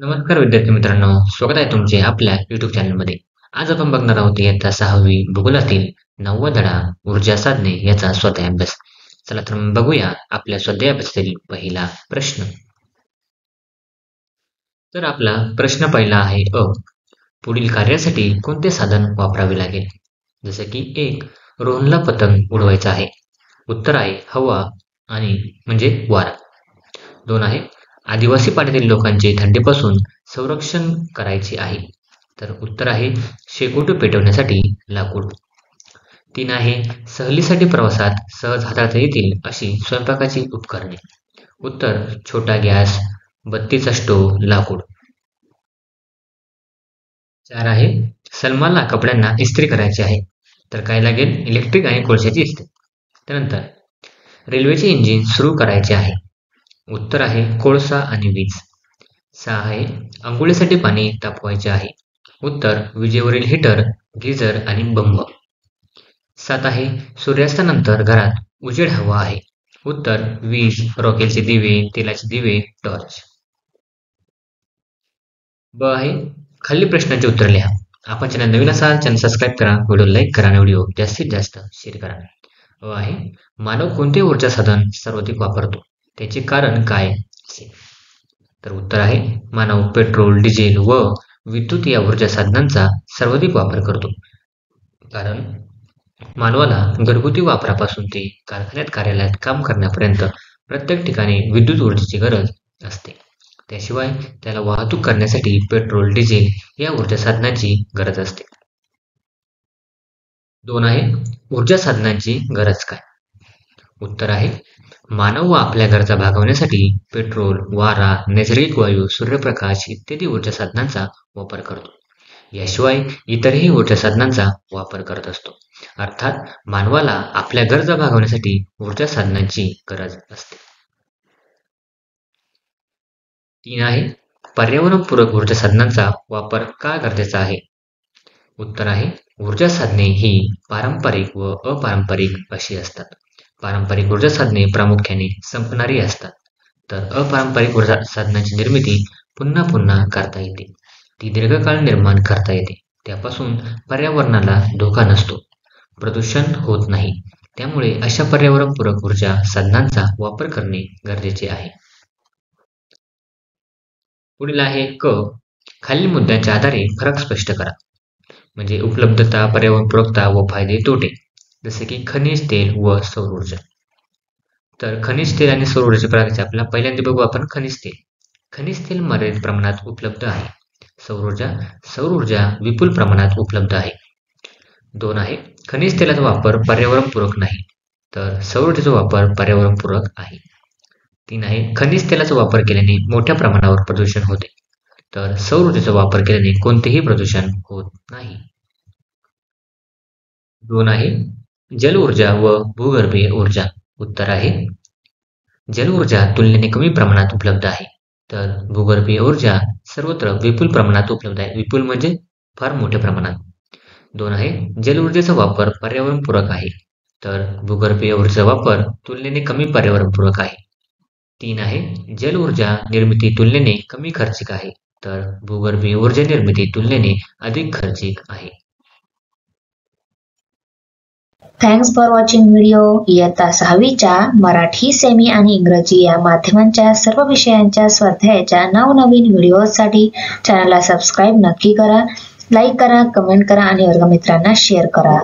नमस्कार विद्यार्थी मित्रांनो, स्वागत आहे तुमचे आपल्या YouTube चॅनलमध्ये. आज आपण बघणार आहोत इयत्ता 6वी भूगोलातील 9वा धडा ऊर्जा साधने याचा स्वाध्याय अभ्यास. चला तर मग बघूया आपल्या स्वाध्याय अभ्यासातील पहिला प्रश्न. तर आपला प्रश्न पहिला आहे अ. पुढील कार्यासाठी कोणते साधन वापरावे लागेल? जसे की 1. रोहनला पतंग उडवायचा आहे. उत्तर आहे हवा आणि म्हणजे वारा. 2 आहे आदिवासी पाड्यातील लोकांचे थंडीपासून संरक्षण करायचे आहे. तर उत्तर आहे शेकोटी पेटवण्यासाठी लाकूड. 3 आहे सहलीसाठी प्रवासात सहज हाताळता येतील अशी स्वयंपाकाची उपकरणे. उत्तर छोटा गॅस, बत्तीचा स्टोव, लाकूड. 4 आहे सलमाला कपड्यांना इस्त्री करायची आहे. तर काय लागेल? इलेक्ट्रिक आणि कोळशाची इस्त्री. त्यानंतर रेल्वेचे इंजिन सुरू करायचे आहे. उत्तर आहे कोळसा आणि वीज. 6 आहे अंघोळीसाठी पाणी तापवायचे आहे. उत्तर विजेवरील हीटर, गिझर आणि बंब. 7 आहे सूर्यास्तानंतर घरात उजेड हवा आहे. उत्तर वीज, रॉकेलचे दिवे, तेलाचे दिवे, टॉर्च. ब आहे खालील प्रश्नांची उत्तर लिहा. आपण चॅनल नवीन असाल चॅनल सबस्क्राईब करा, व्हिडिओ लाईक करा आणि व्हिडिओ जास्तीत जास्त शेअर करा. अ आहे मानव कोणते ऊर्जा साधन सर्वाधिक वापरतो? त्याचे कारण काय असेल? तर उत्तर आहे मानव पेट्रोल, डिझेल व विद्युत या ऊर्जा साधनांचा सर्वाधिक वापर करतो. कारण मानवाला घरगुती वापरापासून ते कारखान्यात कार्यालयात काम करण्यापर्यंत प्रत्येक ठिकाणी विद्युत ऊर्जेची गरज असते. त्याशिवाय त्याला वाहतूक करण्यासाठी पेट्रोल, डिझेल या ऊर्जा साधनांची गरज असते. 2 आहे ऊर्जा साधनांची गरज काय? उत्तर आहे मानव व आपल्या गरजा भागवण्यासाठी पेट्रोल, वारा, नैसर्गिक वायू, सूर्यप्रकाश इत्यादी ऊर्जा साधनांचा वापर करतो. याशिवाय इतरही ऊर्जा साधनांचा वापर करत असतो. अर्थात मानवाला आपल्या गरजा भागवण्यासाठी ऊर्जा साधनांची गरज असते. 3 आहे पर्यावरणपूरक ऊर्जा साधनांचा वापर का गरजेचा आहे? उत्तर आहे ऊर्जा साधने ही पारंपरिक व अपारंपरिक अशी असतात. पारंपरिक ऊर्जा साधने प्रामुख्याने संपणारी असतात. तर अपारंपरिक ऊर्जा साधनांची निर्मिती पुन्हा पुन्हा करता येते. ती दीर्घकाळ निर्माण करता येते. त्यापासून पर्यावरणाला धोका नसतो, प्रदूषण होत नाही. त्यामुळे अशा पर्यावरणपूरक ऊर्जा साधनांचा वापर करणे गरजेचे आहे. पुढील आहे क. खालील मुद्द्यांच्या आधारे फरक स्पष्ट करा. म्हणजे उपलब्धता, पर्यावरणपूरकता व फायदे तोटे. जसे की खनिज तेल व सौर ऊर्जा. तर खनिज तेल आणि सौर ऊर्जेचे प्रकार आपल्याला पहिल्यांदा बघू आपण खनिज तेल. खनिज तेल मर्यादित प्रमाणात उपलब्ध आहे. सौर ऊर्जा विपुल प्रमाणात उपलब्ध आहे. 2 आहे खनिज तेलाचा वापर पर्यावरणपूरक नाही, तर सौर ऊर्जेचा वापर पर्यावरणपूरक आहे. 3 आहे खनिज तेलाचा वापर केल्याने मोठ्या प्रमाणावर प्रदूषण होते, तर सौर ऊर्जेचा वापर केल्याने कोणतेही प्रदूषण होत नाही. 2 आहे जल ऊर्जा व भूगर्भीय ऊर्जा. उत्तर आहे जल ऊर्जा तुलनेने कमी प्रमाणात उपलब्ध आहे, तर भूगर्भीय ऊर्जा सर्वत्र विपुल प्रमाणात उपलब्ध आहे. विपुल म्हणजे फार मोठ्या प्रमाणात. 2 आहे जल ऊर्जेचा वापर पर्यावरणपूरक आहे, तर भूगर्भीय ऊर्जेचा वापर तुलनेने कमी पर्यावरणपूरक आहे. 3 आहे जल ऊर्जा निर्मिती तुलनेने कमी खर्चिक आहे, तर भूगर्भीय ऊर्जा निर्मिती तुलनेने अधिक खर्चिक आहे. Thanks for watching video. इयत्ता 6वीच्या मराठी, सेमी आणि इंग्रजी या माध्यमांच्या सर्व विषयांच्या स्वाध्यायाच्या नवनवीन व्हिडिओसाठी चॅनलला सबस्क्राईब नक्की करा, लाईक करा, कमेंट करा आणि वर्गमित्रांना शेअर करा.